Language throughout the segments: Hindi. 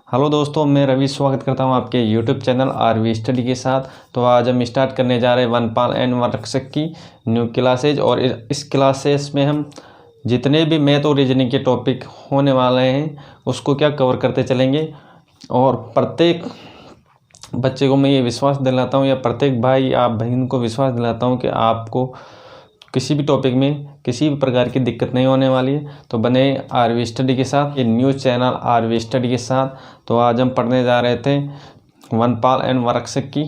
हेलो दोस्तों, मैं रवि स्वागत करता हूं आपके यूट्यूब चैनल आरवी स्टडी के साथ। तो आज हम स्टार्ट करने जा रहे हैं वनपाल एंड वर्कशीट की न्यू क्लासेज। और इस क्लासेस में हम जितने भी मैथ और रीजनिंग के टॉपिक होने वाले हैं उसको क्या कवर करते चलेंगे। और प्रत्येक बच्चे को मैं ये विश्वास दिलाता हूँ, या प्रत्येक भाई आप बहन को विश्वास दिलाता हूँ कि आपको किसी भी टॉपिक में किसी भी प्रकार की दिक्कत नहीं होने वाली है। तो बने आरवी स्टडी के साथ, ये न्यूज़ चैनल आरवी स्टडी के साथ। तो आज हम पढ़ने जा रहे थे वनपाल एंड वर्कशीट की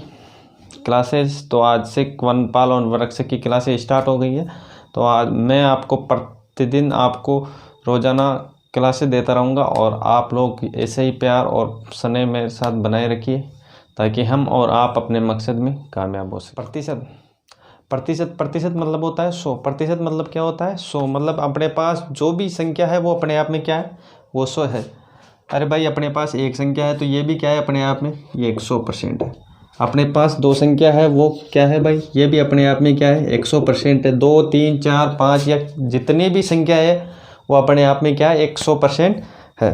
क्लासेस। तो आज से वनपाल और वर्कशीट की क्लासेस स्टार्ट हो गई है। तो आज मैं आपको प्रतिदिन आपको रोज़ाना क्लासेस देता रहूँगा, और आप लोग ऐसे ही प्यार और स्नेह मेरे साथ बनाए रखिए ताकि हम और आप अपने मकसद में कामयाब हो सकें। प्रतिशत मतलब होता है 100। प्रतिशत मतलब क्या होता है? 100। मतलब अपने पास जो भी संख्या है वो अपने आप में क्या है? वो 100 है। अरे भाई, अपने पास एक संख्या है तो ये भी क्या है अपने आप में? ये 100% है। अपने पास दो संख्या है वो क्या है भाई? ये भी अपने आप में क्या है? 100% है। 2, 3, 4, 5 या जितनी भी संख्या है वो अपने आप में क्या है? 100% है।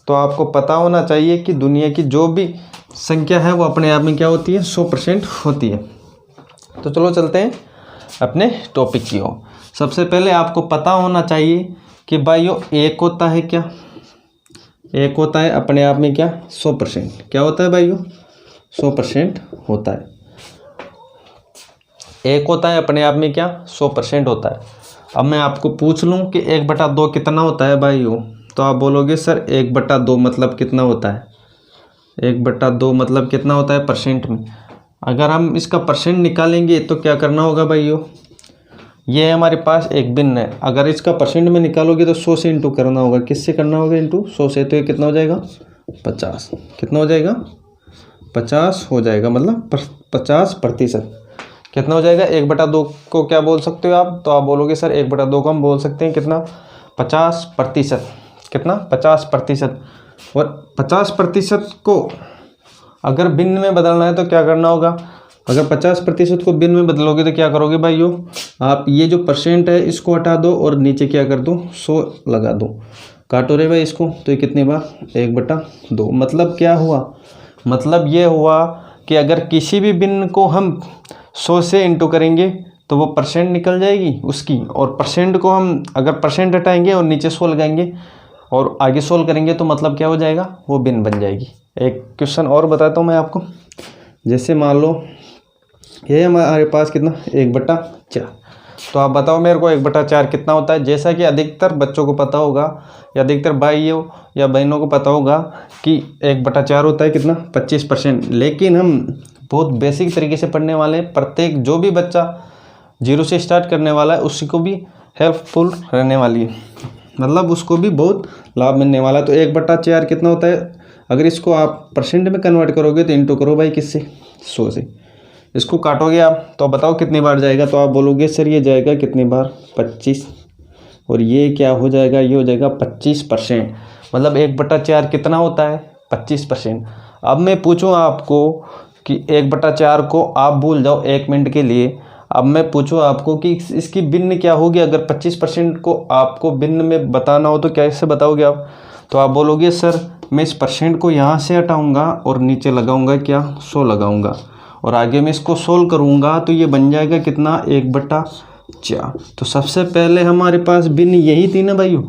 तो आपको पता होना चाहिए कि दुनिया की जो भी संख्या है वो अपने आप में क्या होती है? 100% होती है। तो चलो चलते हैं अपने टॉपिक की ओर। सबसे पहले आपको पता होना चाहिए कि भाइयों एक होता है क्या? एक होता है अपने आप में क्या? 100%। क्या होता है भाइयों? 100% होता है। एक होता है अपने आप में क्या? 100% होता है। अब मैं आपको पूछ लूँ कि 1/2 कितना होता है भाइयों, तो आप बोलोगे सर 1/2 मतलब कितना होता है? 1/2 मतलब कितना होता है परसेंट में? अगर हम इसका परसेंट निकालेंगे तो क्या करना होगा भाइयों? ये हमारे पास एक भिन्न है। अगर इसका परसेंट में निकालोगे तो 100 से इंटू करना होगा। किससे करना होगा? इंटू 100 से। तो ये कितना हो जाएगा? 50। कितना हो जाएगा? 50 हो जाएगा। मतलब 50%। कितना हो जाएगा? 1/2 को क्या बोल सकते हो आप? तो आप बोलोगे सर 1/2 को हम बोल सकते हैं कितना? 50%। कितना? 50%। और 50% को अगर भिन्न में बदलना है तो क्या करना होगा? अगर 50% को भिन्न में बदलोगे तो क्या करोगे भाइयों? आप ये जो परसेंट है इसको हटा दो और नीचे क्या कर दो? 100 लगा दो। काटो रे भाई इसको। तो ये कितनी बार? 1/2। मतलब क्या हुआ? मतलब ये हुआ कि अगर किसी भी भिन्न को हम 100 से इंटू करेंगे तो वो परसेंट निकल जाएगी उसकी। और परसेंट को हम अगर परसेंट हटाएंगे और नीचे 100 लगाएंगे और आगे सोल्व करेंगे तो मतलब क्या हो जाएगा? वो भिन्न बन जाएगी। एक क्वेश्चन और बताता हूँ मैं आपको। जैसे मान लो ये हमारे पास कितना? 1/4। तो आप बताओ मेरे को 1/4 कितना होता है? जैसा कि अधिकतर बच्चों को पता होगा या अधिकतर भाइयों या बहनों को पता होगा कि 1/4 होता है कितना? 25%। लेकिन हम बहुत बेसिक तरीके से पढ़ने वाले हैं। प्रत्येक जो भी बच्चा 0 से स्टार्ट करने वाला है उसी को भी हेल्पफुल रहने वाली है। मतलब उसको भी बहुत लाभ मिलने वाला है। तो 1/4 कितना होता है? अगर इसको आप परसेंट में कन्वर्ट करोगे तो इंटू करो भाई किससे? 100 से। इसको काटोगे आप तो बताओ कितनी बार जाएगा? तो आप बोलोगे सर ये जाएगा कितनी बार? 25। और ये क्या हो जाएगा? ये हो जाएगा 25%। मतलब 1/4 कितना होता है? 25%। अब मैं पूछूं आपको कि 1/4 को आप भूल जाओ 1 मिनट के लिए। अब मैं पूछूं आपको कि इसकी भिन्न क्या होगी? अगर 25% को आपको भिन्न में बताना हो तो कैसे बताओगे आप? तो आप बोलोगे सर मैं इस परसेंट को यहाँ से हटाऊँगा और नीचे लगाऊँगा क्या? 100 लगाऊँगा। और आगे मैं इसको सोल्व करूँगा तो ये बन जाएगा कितना? 1/4। तो सबसे पहले हमारे पास भिन्न यही थी ना भाइयों।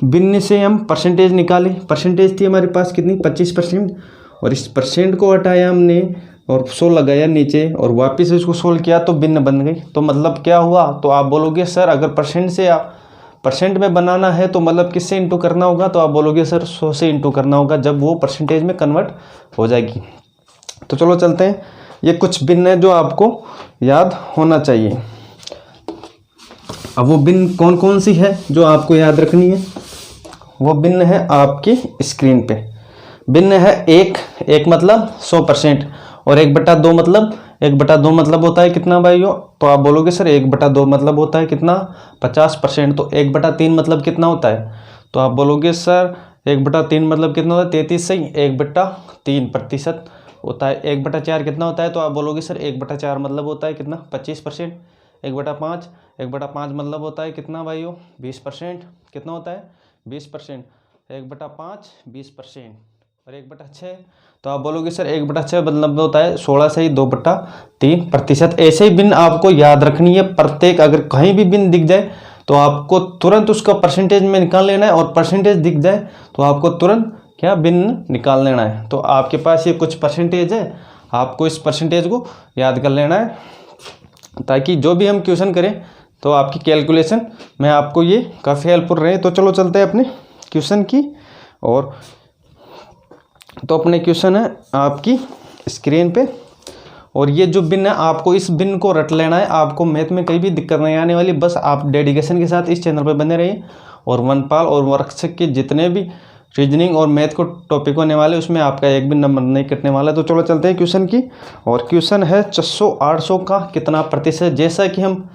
भिन्न से हम परसेंटेज निकाले। परसेंटेज थी हमारे पास कितनी? 25%। और इस परसेंट को हटाया हमने और 100 लगाया नीचे और वापस इसको सोल्व किया तो भिन्न बन गई। तो मतलब क्या हुआ? तो आप बोलोगे सर अगर परसेंट से आप परसेंट में बनाना है तो मतलब किससे इंटू करना होगा? तो आप बोलोगे सर 100 से इंटू करना होगा जब वो परसेंटेज में कन्वर्ट हो जाएगी। तो चलो चलते हैं। ये कुछ भिन्न है जो आपको याद होना चाहिए। अब वो भिन्न कौन कौन सी है जो आपको याद रखनी है? वो भिन्न है आपकी स्क्रीन पे। भिन्न है एक मतलब 100%। और 1/2 मतलब 1/2 मतलब होता है कितना भाइयों? तो आप बोलोगे सर 1/2 मतलब होता है कितना? 50%। तो 1/3 मतलब कितना होता है? तो आप बोलोगे सर 1/3 मतलब कितना होता है? 33 सही। 1/3% होता है। 1/4 कितना होता है? तो आप बोलोगे सर 1/4 मतलब होता है कितना? 25%। 1/5 1/5 मतलब होता है कितना भाइयों? 20%। कितना होता है? 20%। 1/5 20%। और 1/6, तो आप बोलोगे सर 1/6 मतलब होता है 16 से ही 2/3%। ऐसे ही भिन्न आपको याद रखनी है, प्रत्येक अगर कहीं भी भिन्न दिख जाए तो आपको तुरंत उसका परसेंटेज में निकाल लेना है, और परसेंटेज दिख जाए तो आपको तुरंत क्या भिन्न निकाल लेना है। तो आपके पास ये कुछ परसेंटेज है, आपको इस परसेंटेज को याद कर लेना है, ताकि जो भी हम क्वेश्चन करें तो आपकी कैलकुलेशन में आपको ये काफ़ी हेल्पफुल रहे। तो चलो चलते हैं अपने क्वेश्चन की और। तो अपने क्वेश्चन है आपकी स्क्रीन पे, और ये जो भिन्न है आपको इस भिन्न को रट लेना है। आपको मैथ में कहीं भी दिक्कत नहीं आने वाली, बस आप डेडिकेशन के साथ इस चैनल पर बने रहिए। और वनपाल और वर्कशीट के जितने भी रीजनिंग और मैथ को टॉपिक होने वाले उसमें आपका एक भी नंबर नहीं कटने वाला। तो चलो चलते हैं क्वेश्चन की, और क्वेश्चन है 600-800 का कितना प्रतिशत। जैसा कि हम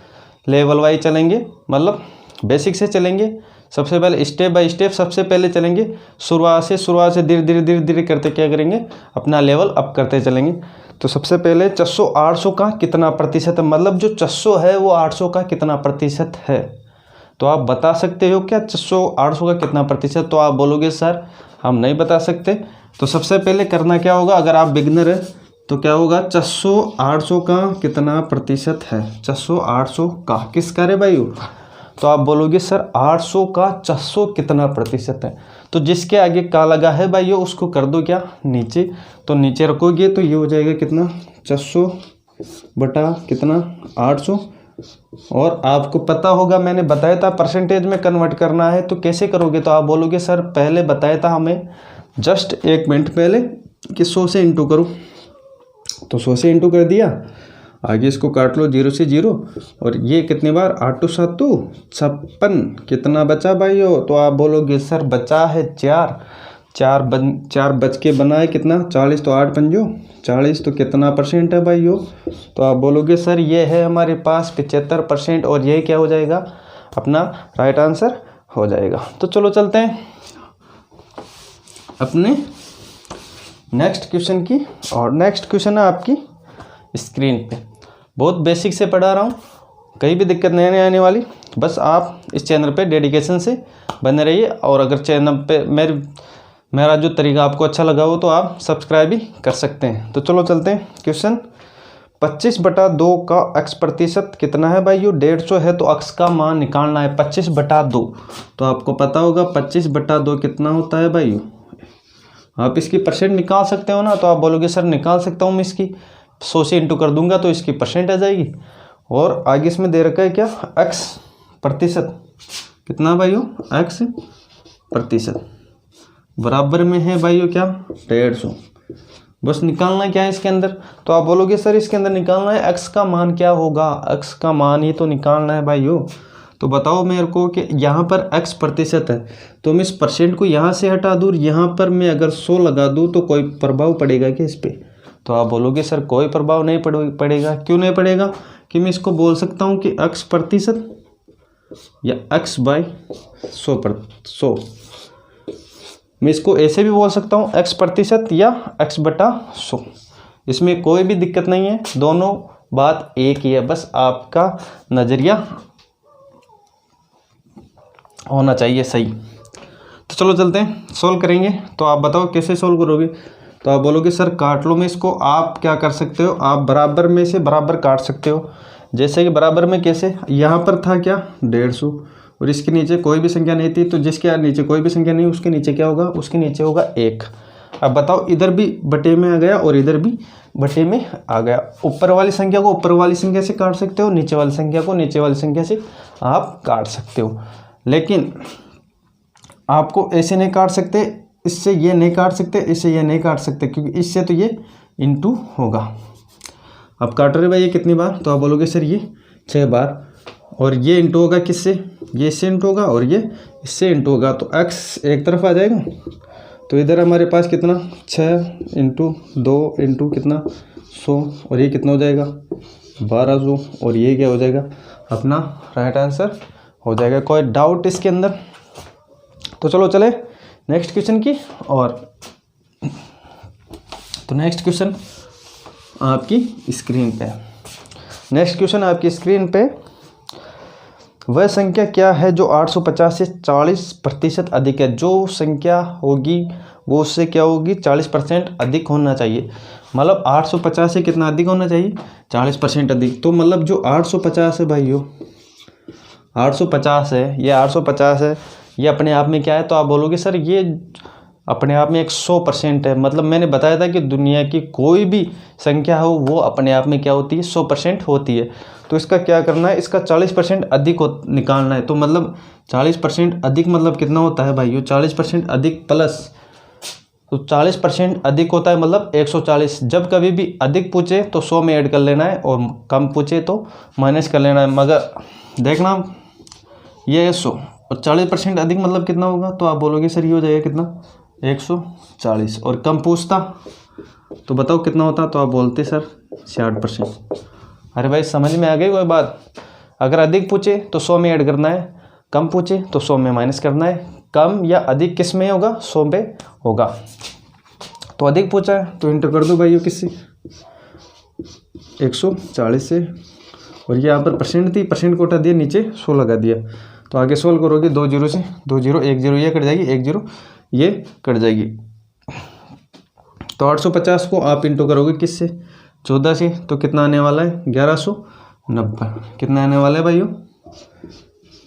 लेवल वाइज चलेंगे, मतलब बेसिक से चलेंगे, सबसे पहले स्टेप बाय स्टेप सबसे पहले चलेंगे, शुरुआत से धीरे धीरे करते क्या करेंगे, अपना लेवल अप करते चलेंगे। तो सबसे पहले 600-800 का कितना प्रतिशत है, मतलब जो 600 है वो 800 का कितना प्रतिशत है। तो आप बता सकते हो क्या 600-800 का कितना प्रतिशत। तो आप बोलोगे सर हम नहीं बता सकते। तो सबसे पहले करना क्या होगा, अगर आप बिगनर है तो क्या होगा, 600-800 का कितना प्रतिशत है। 600-800 का किसका रे भाई, तो आप बोलोगे सर 800 का 600 कितना प्रतिशत है। तो जिसके आगे का लगा है भाई उसको कर दो क्या, नीचे। तो नीचे रखोगे तो ये हो जाएगा कितना, 600 बटा कितना 800। और आपको पता होगा मैंने बताया था परसेंटेज में कन्वर्ट करना है, तो कैसे करोगे। तो आप बोलोगे सर पहले बताया था हमें जस्ट 1 मिनट पहले कि 100 से इंटू करो। तो 100 से इंटू कर दिया, आगे इसको काट लो 0 से 0, और ये कितने बार 8 7 56 कितना बचा भाई हो। तो आप बोलोगे सर बचा है 4 बच के बना है कितना 40, तो 8 पंजो 40, तो कितना परसेंट है भाई हो। तो आप बोलोगे सर ये है हमारे पास 75%, और ये क्या हो जाएगा, अपना राइट आंसर हो जाएगा। तो चलो चलते हैं अपने नेक्स्ट क्वेश्चन की, और नेक्स्ट क्वेश्चन है आपकी स्क्रीन पे। बहुत बेसिक से पढ़ा रहा हूँ, कहीं भी दिक्कत नहीं आने वाली, बस आप इस चैनल पे डेडिकेशन से बने रहिए। और अगर चैनल पे मेरा जो तरीका आपको अच्छा लगा हो तो आप सब्सक्राइब भी कर सकते हैं। तो चलो चलते हैं क्वेश्चन। 25/2 का x प्रतिशत कितना है भाई, 150 है, तो x का मान निकालना है 25/2। तो आपको पता होगा 25/2 कितना होता है भाई। आप इसकी परसेंट निकाल सकते हो ना, तो आप बोलोगे सर निकाल सकता हूँ मैं, इसकी 100 से इंटू कर दूंगा तो इसकी परसेंट आ जाएगी। और आगे इसमें दे रखा है क्या, x प्रतिशत कितना भाई, x प्रतिशत बराबर में है भाई क्या 150। बस निकालना क्या है इसके अंदर। तो आप बोलोगे सर इसके अंदर निकालना है x का मान क्या होगा, x का मान ही तो निकालना है भाई। तो बताओ मेरे को कि यहाँ पर x प्रतिशत है, तो मैं इस परसेंट को यहाँ से हटा दूँ, यहाँ पर मैं अगर 100 लगा दूँ तो कोई प्रभाव पड़ेगा क्या इस पर। तो आप बोलोगे सर कोई प्रभाव नहीं पड़ेगा। क्यों नहीं पड़ेगा, कि मैं इसको बोल सकता हूँ कि x प्रतिशत या x/100। मैं इसको ऐसे भी बोल सकता हूँ x प्रतिशत या x/100, इसमें कोई भी दिक्कत नहीं है, दोनों बात एक ही है, बस आपका नज़रिया होना चाहिए सही। तो चलो चलते हैं सॉल्व करेंगे। तो आप बताओ कैसे सॉल्व करोगे। तो आप बोलोगे सर काट लो, मैं इसको आप क्या कर सकते हो, आप बराबर में से बराबर काट सकते हो। जैसे कि बराबर में कैसे, यहाँ पर था क्या 150, और इसके नीचे कोई भी संख्या नहीं थी, तो जिसके नीचे कोई भी संख्या नहीं उसके नीचे क्या होगा, उसके नीचे होगा 1। अब बताओ इधर भी बटे में आ गया और इधर भी बटे में आ गया। ऊपर वाली संख्या को ऊपर वाली संख्या से काट सकते हो, नीचे वाली संख्या को नीचे वाली संख्या से आप काट सकते हो, लेकिन आपको ऐसे नहीं काट सकते, इससे ये नहीं काट सकते, इससे ये नहीं काट सकते, क्योंकि इससे तो ये इंटू होगा। अब काट रहे भाई ये कितनी बार, तो आप बोलोगे सर ये 6 बार, और ये इंटू होगा किससे, ये इससे इंटू होगा और ये इससे इंटू होगा, तो x एक तरफ आ जाएगा। तो इधर हमारे पास कितना 6 इंटू 2 इंटू कितना 100, और ये कितना हो जाएगा 1200, और ये क्या हो जाएगा अपना राइट आंसर हो जाएगा। कोई डाउट इसके अंदर। तो चलो चले नेक्स्ट क्वेश्चन की और। तो नेक्स्ट क्वेश्चन आपकी स्क्रीन पे, नेक्स्ट क्वेश्चन आपकी स्क्रीन पे, वह संख्या क्या है जो 850 से 40% अधिक है। जो संख्या होगी वो उससे क्या होगी 40% अधिक होना चाहिए। मतलब 850 से कितना अधिक होना चाहिए 40% अधिक। तो मतलब जो 850 है भाइयों 850 है, ये 850 है, ये अपने आप में क्या है? तो आप बोलोगे सर ये अपने आप में एक 100% है। मतलब मैंने बताया था कि दुनिया की कोई भी संख्या हो वो अपने आप में क्या होती है 100% होती है। तो इसका क्या करना है, इसका 40% अधिक निकालना है। तो मतलब 40% अधिक मतलब कितना होता है भाइयों 40% अधिक प्लस, तो 40% अधिक होता है मतलब 140। जब कभी भी अधिक पूछे तो 100 में ऐड कर लेना है और कम पूछे तो माइनस कर लेना है। मगर देखना ये 100 और 40% अधिक मतलब कितना होगा? तो आप बोलोगे सर ये हो जाएगा कितना 140। और कम पूछता तो बताओ कितना होता? तो आप बोलते सर 60%। अरे भाई समझ में आ गई कोई बात? अगर अधिक पूछे तो 100 में ऐड करना है, कम पूछे तो 100 में माइनस करना है। कम या अधिक किस में होगा? 100 पे होगा। तो अधिक पूछा है तो इंटर कर दो भाइयों किससे 140 से, और ये यहाँ पर परसेंट थी, परसेंट को उठा दिया नीचे 100 लगा दिया। तो आगे सोल्व करोगे 2 0 से 2 0 1 0 ये कट जाएगी, 1 0 ये कट जाएगी। तो 850 को आप इंटू करोगे किससे 14 से, तो कितना आने वाला है 1190। कितना आने वाला है भाइयों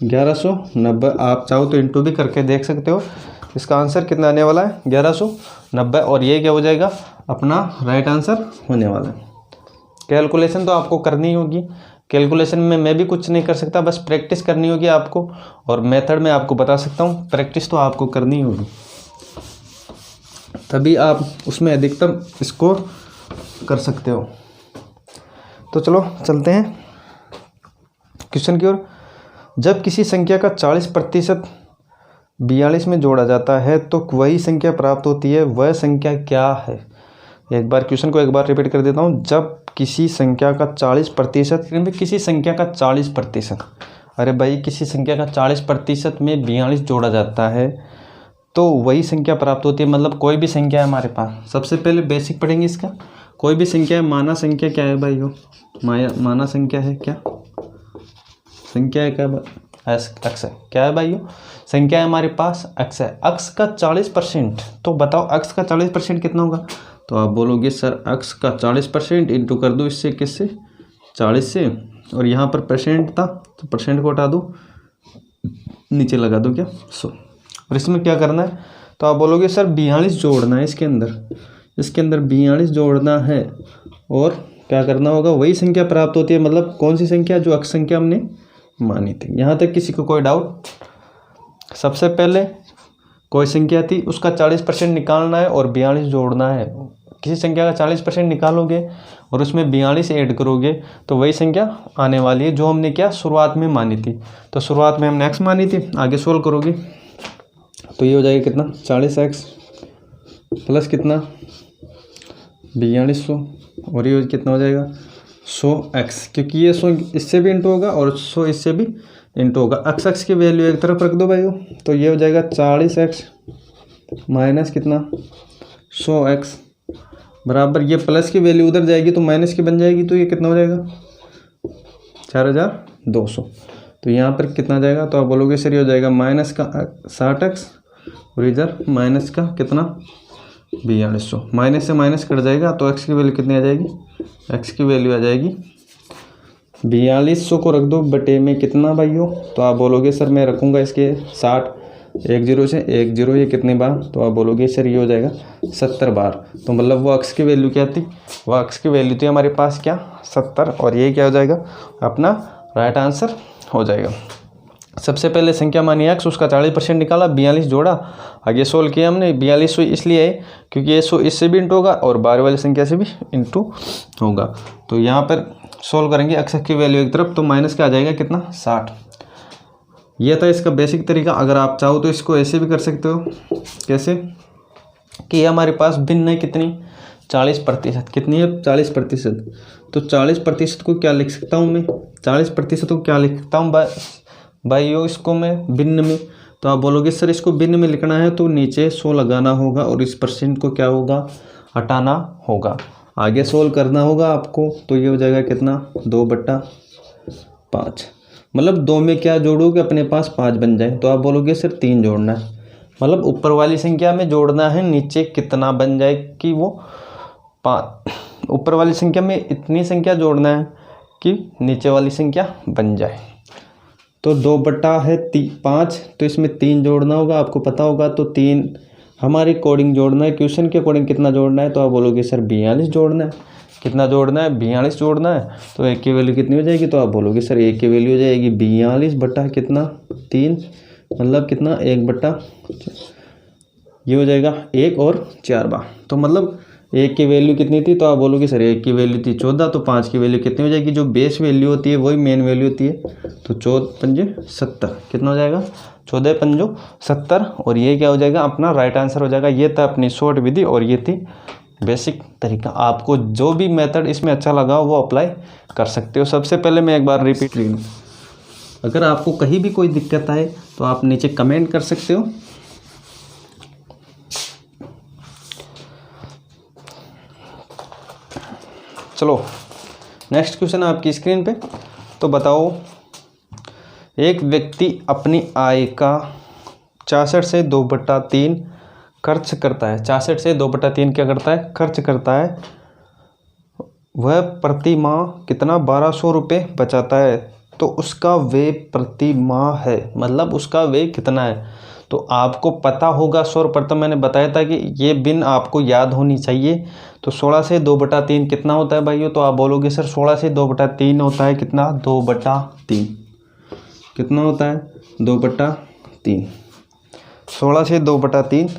1190। आप चाहो तो इंटू भी करके देख सकते हो। इसका आंसर कितना आने वाला है 1190, और ये क्या हो जाएगा अपना राइट आंसर होने वाला है। कैलकुलेशन तो आपको करनी होगी, कैलकुलेशन में मैं भी कुछ नहीं कर सकता, बस प्रैक्टिस करनी होगी आपको। और मेथड में आपको बता सकता हूँ, प्रैक्टिस तो आपको करनी होगी तभी आप उसमें अधिकतम स्कोर कर सकते हो। तो चलो चलते हैं क्वेश्चन की ओर। जब किसी संख्या का 40% 42 में जोड़ा जाता है तो वही संख्या प्राप्त होती है, वह संख्या क्या है? एक बार क्वेश्चन को एक बार रिपीट कर देता हूँ। जब किसी संख्या का 40%, किसी संख्या का 40%, अरे भाई किसी संख्या का 40% में 42 जोड़ा जाता है तो वही संख्या प्राप्त होती है। मतलब कोई भी संख्या है हमारे पास, सबसे पहले बेसिक पढ़ेंगे इसका। कोई भी संख्या है, माना संख्या क्या है भाई हो, माना संख्या है क्या, संख्या है क्या, अक्स है क्या है भाई हो, संख्या है हमारे पास अक्स है। अक्स का 40%, तो बताओ अक्स का 40% कितना होगा? तो आप बोलोगे सर अक्स का 40% इंटू कर दो इससे किससे 40 से, और यहाँ पर परसेंट था तो परसेंट को हटा दो, नीचे लगा दो क्या 100। और इसमें क्या करना है? तो आप बोलोगे सर 42 जोड़ना है इसके अंदर 42 जोड़ना है, और क्या करना होगा? वही संख्या प्राप्त होती है। मतलब कौन सी संख्या? जो अक्स संख्या हमने मानी थी। यहाँ तक किसी को कोई डाउट? सबसे पहले कोई संख्या थी उसका 40% निकालना है और 42 जोड़ना है। किसी संख्या का 40% निकालोगे और उसमें 42 ऐड करोगे तो वही संख्या आने वाली है जो हमने क्या शुरुआत में मानी थी। तो शुरुआत में हमने एक्स मानी थी। आगे सोल्व करोगे तो ये हो जाएगा कितना 40x प्लस कितना 4200, और ये कितना हो जाएगा 100x, क्योंकि ये 100 इससे भी इंटू होगा और 100 इससे भी इंटू होगा। x की वैल्यू एक तरफ रख दो भाइयों, तो ये हो जाएगा 40x माइनस कितना 100x बराबर, ये प्लस की वैल्यू उधर जाएगी तो माइनस की बन जाएगी, तो ये कितना हो जाएगा 4200। तो यहाँ पर कितना जाएगा? तो आप बोलोगे सर ये हो जाएगा माइनस का 60x और इधर माइनस का कितना 4200। माइनस से माइनस कट जाएगा तो x की वैल्यू कितनी आ जाएगी? x की वैल्यू आ जाएगी 4200 को रख दो बटे में कितना भाइयों? तो आप बोलोगे सर मैं रखूँगा इसके 60, 1 0 से 1 0 ये कितने बार? तो आप बोलोगे सर ये हो जाएगा 70 बार। तो मतलब वो x की वैल्यू क्या थी? वो x की वैल्यू थी हमारे पास क्या 70, और ये क्या हो जाएगा अपना राइट आंसर हो जाएगा। सबसे पहले संख्या मानी एक्स, उसका 40% निकाला, 42 जोड़ा, आगे सोल्व किया हमने। 4200 इसलिए है क्योंकि ये 100 इससे भी इंटू होगा और बाहर वाली संख्या से भी इंटू होगा। तो यहाँ पर सोल्व करेंगे एक्स की वैल्यू एक तरफ, तो माइनस का आ जाएगा कितना 60। यह था इसका बेसिक तरीका। अगर आप चाहो तो इसको ऐसे भी कर सकते हो। कैसे? कि हमारे पास भिन्न है कितनी 40%, कितनी है 40%। तो 40% को क्या लिख सकता हूँ मैं? 40% को क्या लिख सकता हूँ भाइयों इसको मैं भिन्न में? तो आप बोलोगे सर इसको भिन्न में लिखना है तो नीचे 100 लगाना होगा और इस परसेंट को क्या होगा हटाना होगा। आगे सोल्व करना होगा आपको। तो ये हो जाएगा कितना 2/5। मतलब 2 में क्या जोड़ोगे अपने पास 5 बन जाए। तो आप बोलोगे सर 3 जोड़ना है। मतलब ऊपर वाली संख्या में जोड़ना है, नीचे कितना बन जाए कि वो 5, ऊपर वाली संख्या में इतनी संख्या जोड़ना है कि नीचे वाली संख्या बन जाए। तो 2/5, तो इसमें 3 जोड़ना होगा, आपको पता होगा। तो 3 हमारे अकॉर्डिंग जोड़ना है, क्वेश्चन के अकॉर्डिंग कितना जोड़ना है, तो आप बोलोगे सर 42 जोड़ना है। कितना जोड़ना है? 42 जोड़ना है। तो एक की वैल्यू कितनी हो जाएगी, तो आप बोलोगे सर एक की वैल्यू हो जाएगी 42 बटा कितना 3, मतलब कितना 1/, ये हो जाएगा 1 और 4 बार। तो मतलब एक की वैल्यू कितनी थी, तो आप बोलोगे सर एक की वैल्यू थी 14, तो 5 की वैल्यू कितनी हो जाएगी, जो बेस वैल्यू होती है वही मेन वैल्यू होती है। तो 14×5 = 70, कितना हो जाएगा 14×5 = 70। और ये क्या हो जाएगा, अपना राइट आंसर हो जाएगा। ये था अपनी शॉर्ट विधि और ये थी बेसिक तरीका। आपको जो भी मेथड इसमें अच्छा लगा वो अप्लाई कर सकते हो। सबसे पहले मैं एक बार रिपीट ले लूँ, अगर आपको कहीं भी कोई दिक्कत आए तो आप नीचे कमेंट कर सकते हो। चलो नेक्स्ट क्वेश्चन है आपकी स्क्रीन पे। तो बताओ, एक व्यक्ति अपनी आय का 66 से 2/3 खर्च करता है। 66 से 2/3 क्या करता है, खर्च करता है। वह प्रति माह कितना 1200 रुपये बचाता है। तो उसका व्यय प्रति माह है, मतलब उसका व्यय कितना है। तो आपको पता होगा, सर्वप्रथम मैंने बताया था कि ये बिन आपको याद होनी चाहिए। तो 16 से 2/3 कितना होता है भाइयों, तो आप बोलोगे सर 16 से 2/3 होता है कितना 2/3, कितना होता है 2/3। 16 से 2/3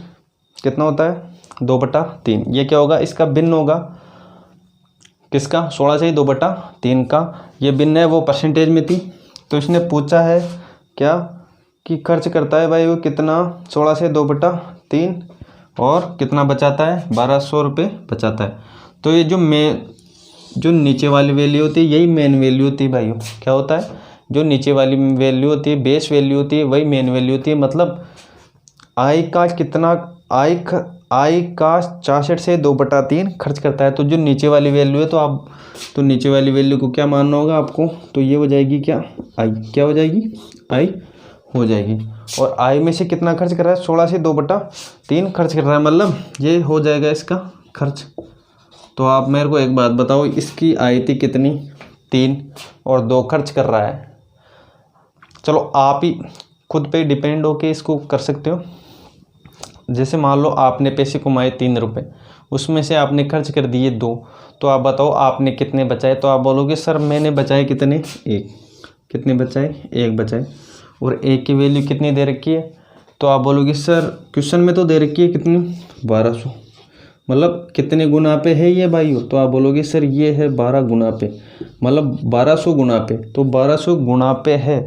कितना होता है 2/3। ये क्या होगा, इसका भिन्न होगा, किसका 16 से 2/3 का। ये भिन्न है, वो परसेंटेज में थी। तो इसने पूछा है क्या कि खर्च करता है भाई वो कितना 16 से 2/3 और कितना बचाता है 1200 रुपये बचाता है। तो ये जो नीचे वाली वैल्यू होती है यही मेन वैल्यू होती है भाइयों। क्या होता है, जो नीचे वाली वैल्यू होती है बेस वैल्यू होती है वही मेन वैल्यू होती है। मतलब आय का कितना, आय का 66 से 2/3 खर्च करता है। तो जो नीचे वाली वैल्यू है तो नीचे वाली वैल्यू को क्या मानना होगा आपको, तो ये हो जाएगी क्या आई, क्या हो जाएगी आई हो जाएगी। और आय में से कितना खर्च कर रहा है 16 से 2/3 खर्च कर रहा है, मतलब ये हो जाएगा इसका खर्च। तो आप मेरे को एक बात बताओ, इसकी आय थी कितनी 3 और 2 खर्च कर रहा है। चलो आप ही खुद पे डिपेंड होके इसको कर सकते हो। जैसे मान लो आपने पैसे कमाए 3 रुपये, उसमें से आपने खर्च कर दिए 2, तो आप बताओ आपने कितने बचाए। तो आप बोलोगे सर मैंने बचाए कितने 1, कितने बचाए 1 बचाए। और 1 की वैल्यू कितनी दे रखी है, तो आप बोलोगे सर क्वेश्चन में तो दे रखी है कितनी 1200, मतलब कितने गुना पे है ये भाइयों। तो आप बोलोगे सर ये है 12 गुना पे, मतलब 1200 गुना पे। तो 1200 गुना पे है।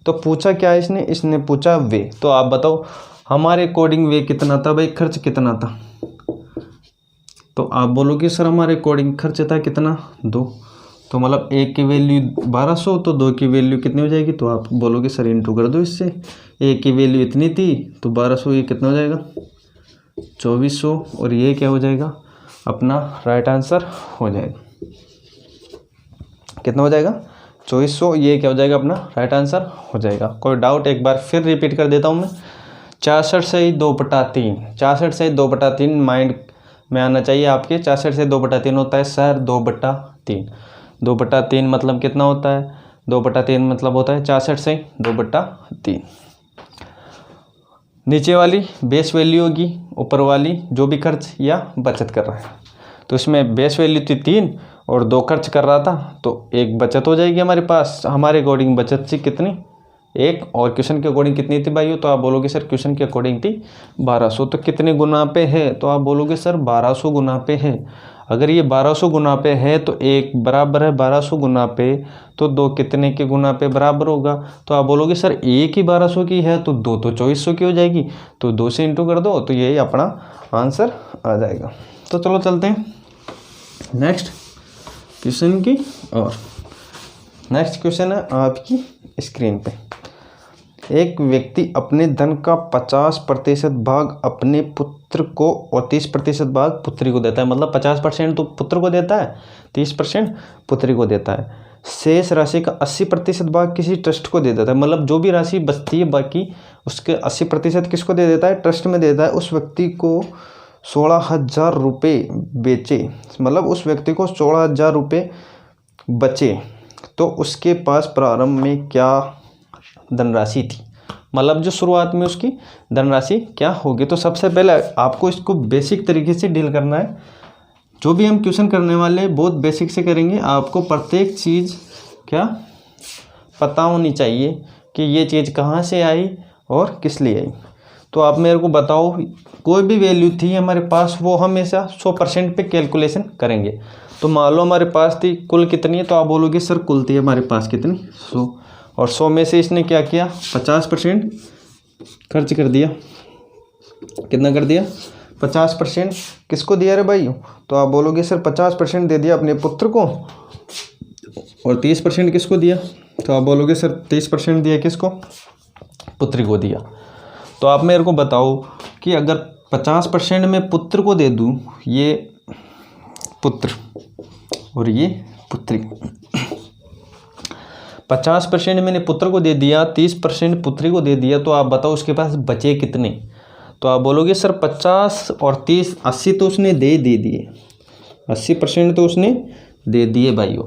तो पूछा क्या है इसने पूछा वे। तो आप बताओ हमारे अकॉर्डिंग वे कितना था भाई, खर्च कितना था। तो आप बोलोगे सर हमारे अकॉर्डिंग खर्च था कितना 2। तो मतलब 1 की वैल्यू 1200, तो 2 की वैल्यू कितनी हो जाएगी, तो आप बोलोगे सर इंटू कर दो इससे। 1 की वैल्यू इतनी थी तो 1200, ये कितना हो जाएगा 2400। और ये क्या हो जाएगा अपना राइट आंसर हो जाएगा, कितना हो जाएगा 2400। ये क्या हो जाएगा अपना राइट आंसर हो जाएगा। कोई डाउट एक बार फिर रिपीट कर देता हूँ मैं। 66 से 2/3, 66 से 2/3 माइंड में आना चाहिए आपके। 66 से 2/3 होता है सर 2/3। 2/3 मतलब कितना होता है, 2/3 मतलब होता है 66 से 2/3। नीचे वाली बेस वैल्यू होगी, ऊपर वाली जो भी खर्च या बचत कर रहा है। तो इसमें बेस वैल्यू थी 3 और 2 खर्च कर रहा था, तो 1 बचत हो जाएगी हमारे पास। हमारे अकॉर्डिंग बचत थी कितनी 1, और क्वेश्चन के अकॉर्डिंग कितनी थी भाइयों। तो आप बोलोगे सर क्वेश्चन के अकॉर्डिंग थी 1200। तो कितने गुना पे है, तो आप बोलोगे सर 1200 गुना पे है। अगर ये 1200 गुना पे है तो 1 बराबर है 1200 गुना पे, तो 2 कितने के गुना पे बराबर होगा। तो आप बोलोगे सर 1 ही 1200 की है तो 2 तो 2400 की हो जाएगी। तो 2 से इंटू कर दो, तो यही अपना आंसर आ जाएगा। तो चलो चलते हैं नेक्स्ट क्वेश्चन की। और नेक्स्ट क्वेश्चन है आपकी स्क्रीन पे। एक व्यक्ति अपने धन का 50% भाग अपने पुत्र को और 30% भाग पुत्री को देता है। मतलब 50% तो पुत्र को देता है, 30% पुत्री को देता है। शेष राशि का 80% भाग किसी ट्रस्ट को दे देता है। मतलब जो भी राशि बचती है बाकी उसके 80% किसको दे देता है, ट्रस्ट में देता है। उस व्यक्ति को 16,000 रुपये बेचे, मतलब उस व्यक्ति को 16,000 रुपये बचे, तो उसके पास प्रारंभ में क्या धनराशि थी, मतलब जो शुरुआत में उसकी धनराशि क्या होगी। तो सबसे पहले आपको इसको बेसिक तरीके से डील करना है। जो भी हम क्वेश्चन करने वाले हैं बहुत बेसिक से करेंगे। आपको प्रत्येक चीज़ क्या पता होनी चाहिए कि ये चीज़ कहाँ से आई और किस लिए आई। तो आप मेरे को बताओ, कोई भी वैल्यू थी हमारे पास, वो हमेशा 100% पे कैलकुलेशन करेंगे। तो मान लो हमारे पास थी कुल कितनी है, तो आप बोलोगे सर कुल थी हमारे पास कितनी, 100, और 100 में से इसने क्या किया, 50% खर्च कर दिया। कितना कर दिया, 50% किसको दिया रे भाई, तो आप बोलोगे सर 50% दे दिया अपने पुत्र को, और 30% किसको दिया, तो आप बोलोगे सर 30% दिया किसको, पुत्री को दिया। तो आप मेरे को बताओ कि अगर 50% में पुत्र को दे दूँ, ये पुत्र और ये पुत्री, 50% मैंने पुत्र को दे दिया, 30% पुत्री को दे दिया, तो आप बताओ उसके पास बचे कितने। तो आप बोलोगे सर 50 और 30, 80 तो उसने दे दिए, 80% तो उसने दे दिए भाइयों।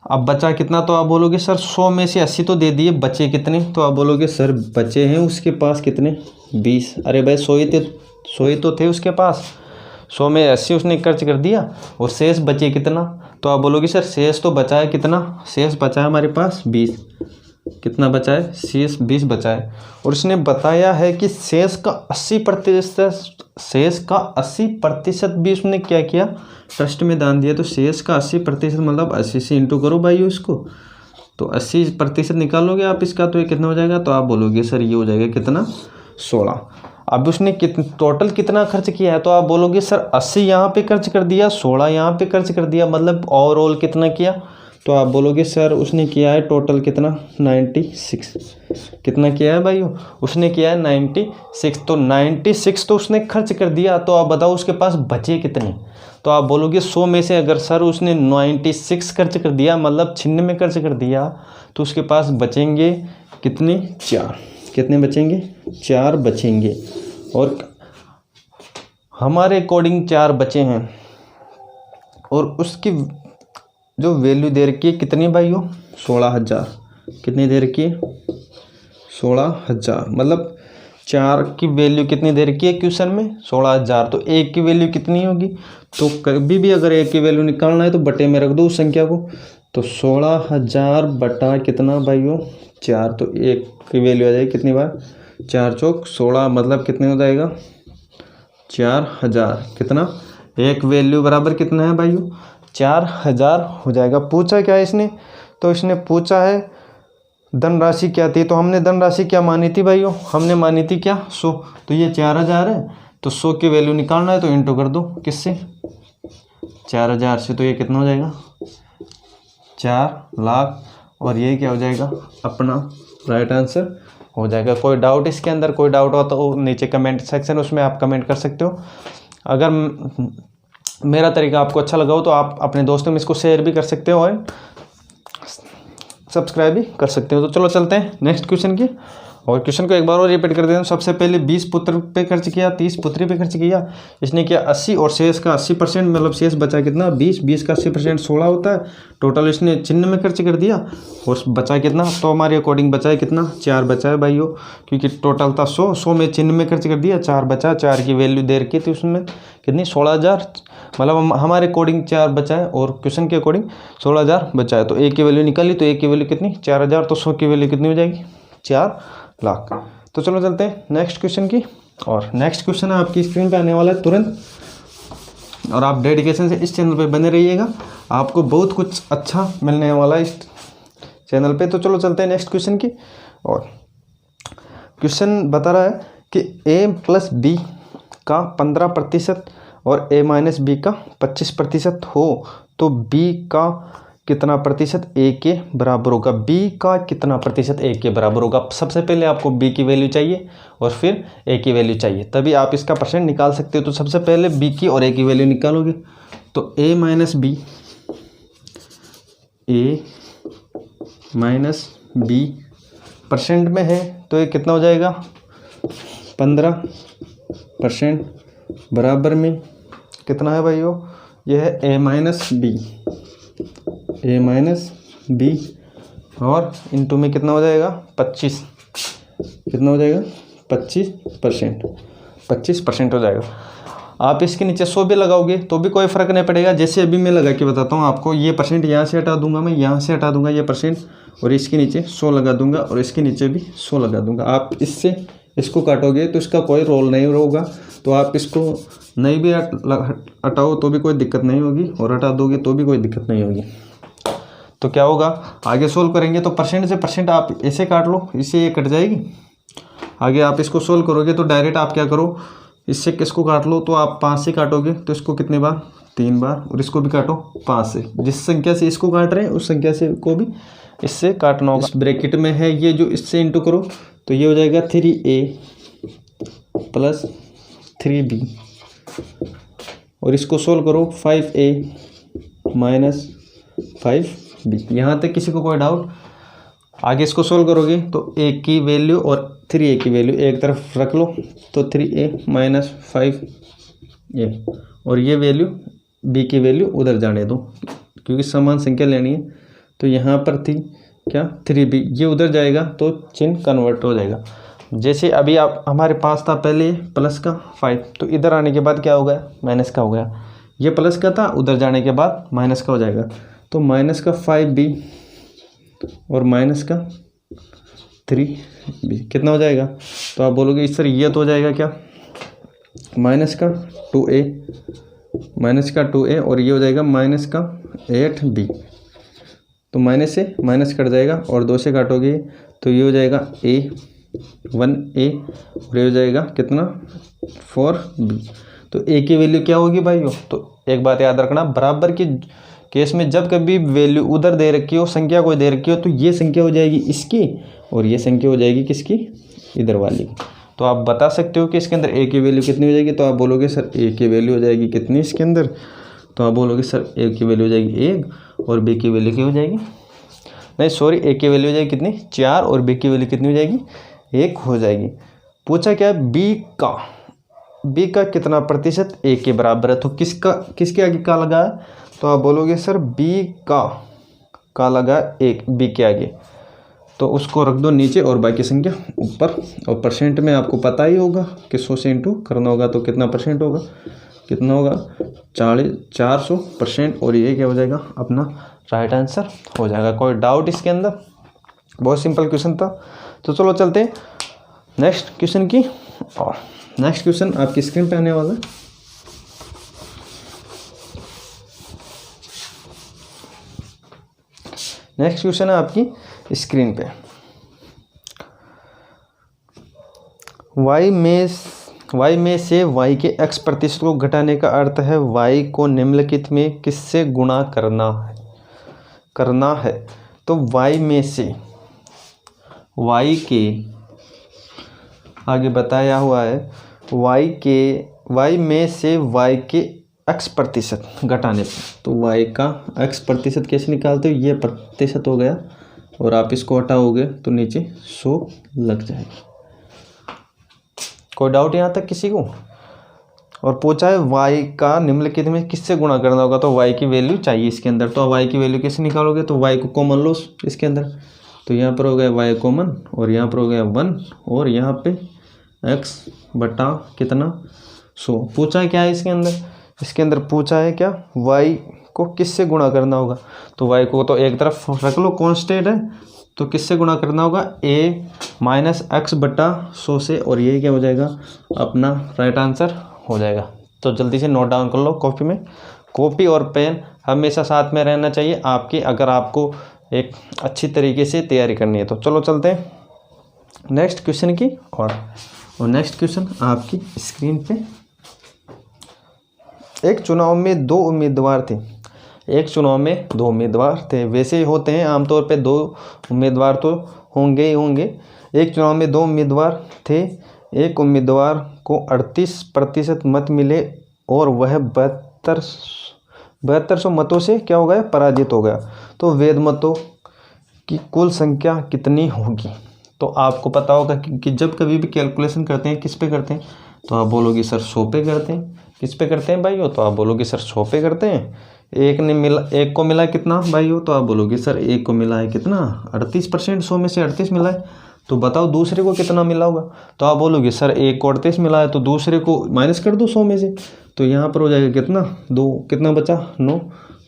अब बचा कितना, तो आप बोलोगे सर 100 में से 80 तो दे दिए, बचे कितने, तो आप बोलोगे सर बचे हैं उसके पास कितने, 20। अरे भाई 100 ही तो थे उसके पास, 100 में 80 उसने खर्च कर दिया और शेष बचे कितना। तो आप बोलोगे सर शेष तो बचा है कितना, शेष बचा है हमारे पास 20। कितना बचा है, शेष 20 बचा है। और उसने बताया है कि शेष का 80% भी उसने क्या किया, ट्रस्ट में दान दिया। तो शेष का 80% मतलब 80 से इंटू करो भाई इसको, तो 80% निकालोगे आप इसका, तो ये कितना हो जाएगा, तो आप बोलोगे सर ये हो जाएगा कितना, 16। अब उसने टोटल कितना खर्च किया है, तो आप बोलोगे सर 80 यहाँ पे खर्च कर दिया, 16 यहाँ पे खर्च कर दिया, मतलब ओवरऑल कितना किया। तो आप बोलोगे सर उसने किया है टोटल कितना, 96। कितना किया है भाई, उसने किया है 96। तो 96 तो उसने खर्च कर दिया। तो आप बताओ उसके पास बचे कितने। तो आप बोलोगे 100 में से अगर सर उसने 96 खर्च कर दिया, मतलब 96 खर्च कर दिया, तो उसके पास बचेंगे कितने, 4। कितने बचेंगे, 4 बचेंगे। और हमारे अकॉर्डिंग 4 बचे हैं, और उसकी जो वैल्यू दे रखी है कितनी भाइयों, 16,000। कितनी दे रखी है, 16,000। मतलब 4 की वैल्यू कितनी दे रखी है क्वेश्चन में, 16,000। तो 1 की वैल्यू कितनी होगी, तो कभी भी अगर 1 की वैल्यू निकालना है तो बटे में रख दो उस संख्या को। तो 16,000 बटा कितना भाइयों, 4। तो 1 की वैल्यू आ जाएगी कितनी बार, 4 चौक 16, मतलब कितने हो जाएगा, 4,000। कितना, 1 वैल्यू बराबर कितना है भाइयों, 4,000 हो जाएगा। पूछा क्या है इसने, तो इसने पूछा है धनराशि क्या थी। तो हमने धनराशि क्या मानी थी भाइयों, हमने मानी थी क्या, 100। तो ये 4,000 है, तो 100 की वैल्यू निकालना है तो इंटू कर दो किससे, 4,000 से। तो ये कितना हो जाएगा, 4 लाख। और ये क्या हो जाएगा, अपना राइट आंसर हो जाएगा। कोई डाउट इसके अंदर, कोई डाउट हो तो नीचे कमेंट सेक्शन उसमें आप कमेंट कर सकते हो। अगर मेरा तरीका आपको अच्छा लगा हो तो आप अपने दोस्तों में इसको शेयर भी कर सकते हो और सब्सक्राइब भी कर सकते हो। तो चलो चलते हैं नेक्स्ट क्वेश्चन की, और क्वेश्चन को एक बार और रिपीट कर देता हूँ। सबसे पहले 20 पुत्र पे खर्च किया, 30 पुत्री पे खर्च किया, इसने किया 80, और शेष का 80%, मतलब शेष बचा कितना, 20। 20 का 80% 16 होता है। टोटल इसने चिन्ह में खर्च कर दिया, और बचा कितना, तो हमारे अकॉर्डिंग बचा है कितना, 4 बचा है भाइयों, क्योंकि टोटल था 100, 100 में चिन्ह में खर्च कर दिया, 4 बचा। 4 की वैल्यू दे रखी थी उसमें कितनी, 16,000, मतलब हमारे अकॉर्डिंग 4 बचा है, और क्वेश्चन के अकॉर्डिंग 16,000 बचा है। तो 1 की वैल्यू निकाली, तो 1 की वैल्यू कितनी, 4,000। तो 100 की वैल्यू कितनी हो जाएगी, 4 लाख। तो चलो चलते हैं नेक्स्ट क्वेश्चन की, और नेक्स्ट क्वेश्चन आपकी स्क्रीन पे आने वाला है तुरंत, और आप डेडिकेशन से इस चैनल पे बने रहिएगा, आपको बहुत कुछ अच्छा मिलने वाला है इस चैनल पे। तो चलो चलते हैं नेक्स्ट क्वेश्चन की, और क्वेश्चन बता रहा है कि a+b का 15% और a-b का 25% हो तो b का कितना प्रतिशत a के बराबर होगा। b का कितना प्रतिशत a के बराबर होगा। सबसे पहले आपको b की वैल्यू चाहिए और फिर a की वैल्यू चाहिए, तभी आप इसका परसेंट निकाल सकते हो। तो सबसे पहले b की और a की वैल्यू निकालोगे, तो a माइनस b परसेंट में है तो ये कितना हो जाएगा 15% बराबर में कितना है भाइयों, ये है a माइनस बी और इंटू में कितना हो जाएगा 25, कितना हो जाएगा 25% हो जाएगा। आप इसके नीचे 100 भी लगाओगे तो भी कोई फ़र्क नहीं पड़ेगा। जैसे अभी मैं लगा के बताता हूँ आपको, ये परसेंट यहाँ से हटा दूंगा, मैं यहाँ से हटा दूंगा ये परसेंट और इसके नीचे 100 लगा दूंगा और इसके नीचे भी 100 लगा दूंगा। आप इससे इसको काटोगे तो इसका कोई रोल नहीं होगा, तो आप इसको नहीं भी हटाओ तो भी कोई दिक्कत नहीं होगी और हटा दोगे तो भी कोई दिक्कत नहीं होगी। तो क्या होगा, आगे सोल्व करेंगे तो परसेंट से परसेंट आप ऐसे काट लो, इससे ये कट जाएगी। आगे आप इसको सोल्व करोगे तो डायरेक्ट आप क्या करो, इससे किसको काट लो, तो आप 5 से काटोगे तो इसको कितने बार 3 बार और इसको भी काटो 5 से। जिस संख्या से इसको काट रहे हैं उस संख्या से को भी इससे काटना होगा। इस ब्रैकेट में है ये जो, इससे इंटू करो तो ये हो जाएगा 3a प्लस 3b और इसको सोल्व करो 5a माइनस 5b। यहाँ तक किसी को कोई डाउट? आगे इसको सोल्व करोगे तो a की वैल्यू और 3a की वैल्यू एक तरफ रख लो तो 3a माइनस 5a और ये वैल्यू b की वैल्यू उधर जाने दो क्योंकि समान संख्या लेनी है। तो यहाँ पर थी क्या 3b, ये उधर जाएगा तो चिन्ह कन्वर्ट हो जाएगा। जैसे अभी आप हमारे पास था पहले प्लस का 5, तो इधर आने के बाद क्या हो गया माइनस का हो गया। ये प्लस का था, उधर जाने के बाद माइनस का हो जाएगा। तो माइनस का 5b और माइनस का 3b कितना हो जाएगा, तो आप बोलोगे इस तरह ये तो हो जाएगा क्या माइनस का 2a और ये हो जाएगा माइनस का 8b। तो माइनस से माइनस कट जाएगा और 2 से काटोगे तो ये हो जाएगा 1a और ये हो जाएगा कितना 4b। तो a की वैल्यू क्या होगी भाइयों, तो एक बात याद रखना, बराबर की केस में जब कभी वैल्यू उधर दे रखी हो, संख्या कोई दे रखी हो, तो ये संख्या हो जाएगी इसकी और ये संख्या हो जाएगी किसकी, इधर वाली। तो आप बता सकते हो कि इसके अंदर a की वैल्यू कितनी हो जाएगी। तो आप बोलोगे सर a की वैल्यू हो जाएगी कितनी इसके अंदर, तो आप बोलोगे सर a की वैल्यू हो जाएगी 1 और b की वैल्यू क्या हो जाएगी, नहीं सॉरी, a की वैल्यू हो जाएगी कितनी 4 और b की वैल्यू कितनी हो जाएगी 1 हो जाएगी। पूछा क्या b का कितना प्रतिशत a के बराबर है, तो किसके आगे का लगा है, तो आप बोलोगे सर b का लगा 1 b के आगे, तो उसको रख दो नीचे और बाकी संख्या ऊपर। और परसेंट में आपको पता ही होगा कि 100 से इंटू करना होगा तो कितना परसेंट होगा, कितना होगा 400% और ये क्या हो जाएगा अपना राइट आंसर हो जाएगा। कोई डाउट इसके अंदर? बहुत सिंपल क्वेश्चन था। तो चलो चलते हैं नेक्स्ट क्वेश्चन की। और नेक्स्ट क्वेश्चन आपकी स्क्रीन पे आने वाला है। नेक्स्ट क्वेश्चन है आपकी स्क्रीन पे, y में से y के x प्रतिशत को घटाने का अर्थ है y को निम्नलिखित में किससे गुणा करना है। तो y में से y के आगे बताया हुआ है y में से y के x प्रतिशत घटाने पर, तो y का x प्रतिशत कैसे निकालते हो, ये प्रतिशत हो गया और आप इसको हटाओगे तो नीचे 100 लग जाएगा। कोई डाउट यहाँ तक किसी को? और पूछा है y का निम्नलिखित में किससे गुणा करना होगा, तो y की वैल्यू चाहिए इसके अंदर। तो y की वैल्यू कैसे निकालोगे, तो y को कॉमन लो इसके अंदर, तो यहाँ पर हो गया y कॉमन और यहाँ पर हो गया 1 और यहाँ पे x बटा कितना 100। पूछा है क्या है इसके अंदर, इसके अंदर पूछा है क्या y को किससे गुणा करना होगा, तो y को तो एक तरफ रख लो कांस्टेंट है, तो किससे गुणा करना होगा a माइनस x बटा 100 से, और ये क्या हो जाएगा अपना राइट आंसर हो जाएगा। तो जल्दी से नोट डाउन कर लो कॉपी में, कॉपी और पेन हमेशा साथ में रहना चाहिए आपके, अगर आपको एक अच्छी तरीके से तैयारी करनी है। तो चलो चलते हैं नेक्स्ट क्वेश्चन की और नेक्स्ट क्वेश्चन आपकी स्क्रीन पे। एक चुनाव में दो उम्मीदवार थे, वैसे ही होते हैं आमतौर पे, 2 उम्मीदवार तो होंगे ही होंगे। एक चुनाव में 2 उम्मीदवार थे, एक उम्मीदवार को 38% मत मिले और वह 7200 मतों से क्या हो गया, पराजित हो गया। तो वैध मतों की कुल संख्या कितनी होगी। तो आपको पता होगा कि जब कभी भी कैलकुलेशन करते हैं किस पे करते हैं, तो आप बोलोगे सर 100 पे करते हैं। किस पे करते हैं भाइयों, तो आप बोलोगे सर 100 पे करते हैं। एक को मिला कितना भाइयों, तो आप बोलोगे सर एक को मिला है कितना 38%, 100 में से 38 मिला है। तो बताओ दूसरे को कितना मिला होगा, तो आप बोलोगे सर एक को 38 मिला है, तो दूसरे को माइनस कर दो 100 में से, तो यहाँ पर हो जाएगा कितना 2, कितना बचा 9,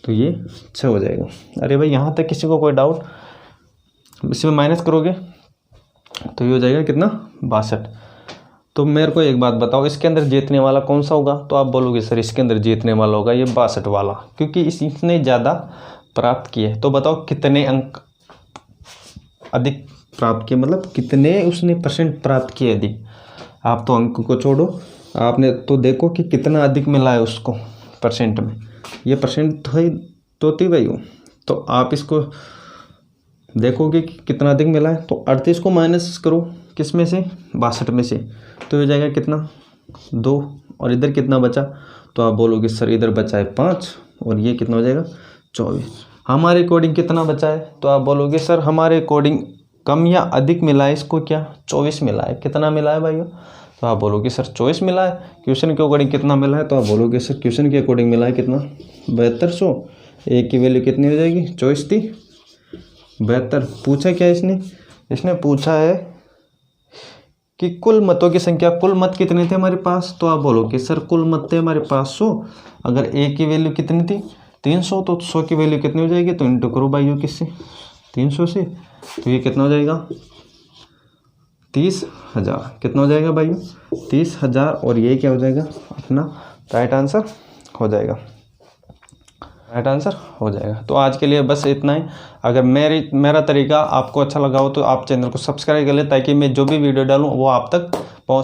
तो ये 6 हो जाएगा। अरे भाई यहाँ तक किसी को कोई डाउट, इसमें माइनस करोगे तो ये हो जाएगा कितना 62। तो मेरे को एक बात बताओ, इसके अंदर जीतने वाला कौन सा होगा, तो आप बोलोगे सर इसके अंदर जीतने वाला होगा ये 62 वाला, क्योंकि इसने ज़्यादा प्राप्त किए। तो बताओ कितने अंक अधिक प्राप्त किए, मतलब कितने उसने परसेंट प्राप्त किए अधिक। आप तो अंक को छोड़ो, आपने तो देखो कि कितना अधिक मिला है उसको परसेंट में, ये परसेंट तो थी भाई। तो आप इसको देखोगे कि कितना अधिक मिला है, तो 38 को माइनस करो किस में से 62 में से, तो हो जाएगा कितना 2, और इधर कितना बचा, तो आप बोलोगे सर इधर बचा है 5, और ये कितना हो जाएगा 24। हमारे अकॉर्डिंग कितना बचा है, तो आप बोलोगे सर हमारे अकॉर्डिंग कम या अधिक मिला है इसको, क्या 24 मिला है। कितना मिला है भाइयों, तो आप बोलोगे सर 24 मिला है। क्वेश्चन के अकॉर्डिंग कितना मिला है, तो आप बोलोगे सर क्वेश्चन के अकॉर्डिंग मिला है कितना 7200। एक की वैल्यू कितनी हो जाएगी 24 थी 72। पूछा क्या इसने पूछा है कि कुल मतों की संख्या, कुल मत कितने थे हमारे पास, तो आप बोलोगे सर कुल मत थे हमारे पास 100। अगर ए की वैल्यू कितनी थी 300, तो 100 की वैल्यू कितनी हो जाएगी, तो इंटू करो भाइयों किससे 300 से, तो ये कितना हो जाएगा 30,000। कितना हो जाएगा भाइयों 30,000, और ये क्या हो जाएगा अपना राइट आंसर हो जाएगा, राइट आंसर हो जाएगा। तो आज के लिए बस इतना ही। अगर मेरा तरीका आपको अच्छा लगा हो तो आप चैनल को सब्सक्राइब कर ले, ताकि मैं जो भी वीडियो डालूँ वो आप तक